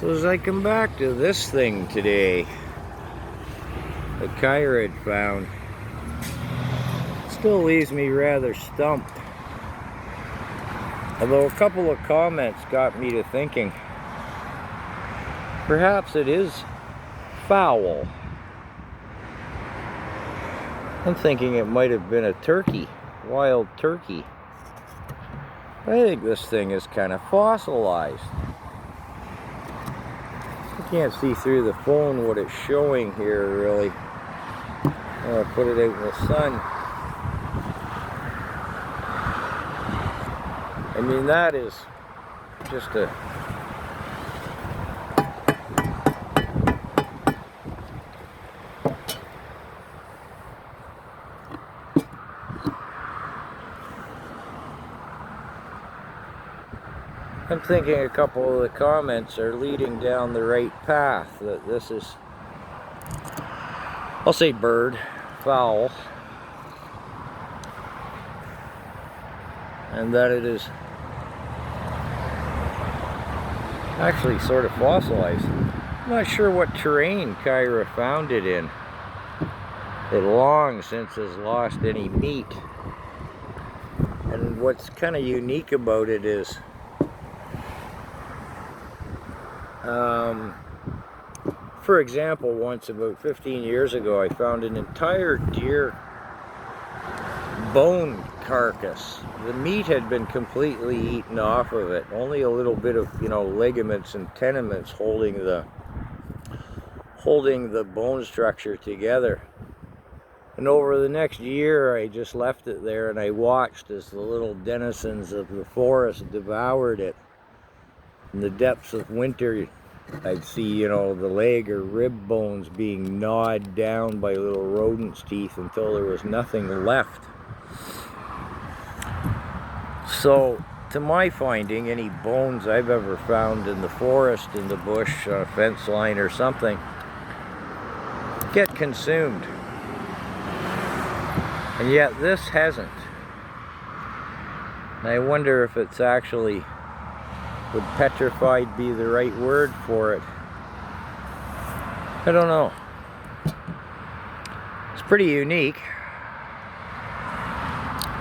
So as I come back to this thing today that Kyra had found, it still leaves me rather stumped. Although a couple of comments got me to thinking, perhaps it is fowl. I'm thinking it might have been a turkey, wild turkey. I think this thing is kind of fossilized. I can't see through the phone what it's showing here really. I'll put it out in the sun. I mean, that is just a I'm thinking a couple of the comments are leading down the right path, that this is, I'll say bird, fowl, and that it is actually sort of fossilized. I'm not sure what terrain Kyra found it in. It long since has lost any meat. And what's kind of unique about it is for example, once about 15 years ago, I found an entire deer bone carcass. The meat had been completely eaten off of it. Only a little bit of, ligaments and tenements holding the bone structure together. And over the next year, I just left it there and I watched as the little denizens of the forest devoured it. In the depths of winter, I'd see, the leg or rib bones being gnawed down by little rodents' teeth until there was nothing left. So, to my finding, any bones I've ever found in the forest, in the bush, on a fence line or something, get consumed. And yet this hasn't. And I wonder if it's actually, would petrified be the right word for it? I don't know. It's pretty unique.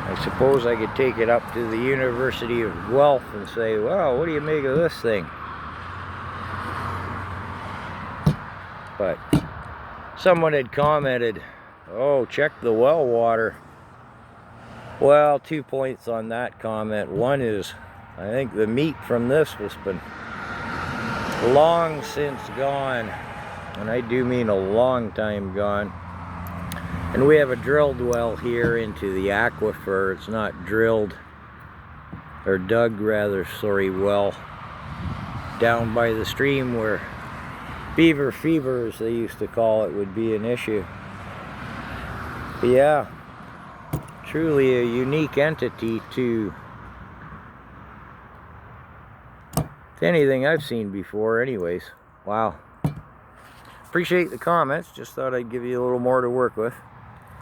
I suppose I could take it up to the University of Guelph and say, well, what do you make of this thing? But someone had commented, oh, check the well water. Well, 2 points on that comment. One is, I think the meat from this has been long since gone, and I do mean a long time gone. And we have a drilled well here into the aquifer. It's not drilled, or dug rather, well, down by the stream where beaver fever, as they used to call it, would be an issue. But yeah, truly a unique entity to anything I've seen before anyways. Wow. Appreciate the comments. Just thought I'd give you a little more to work with.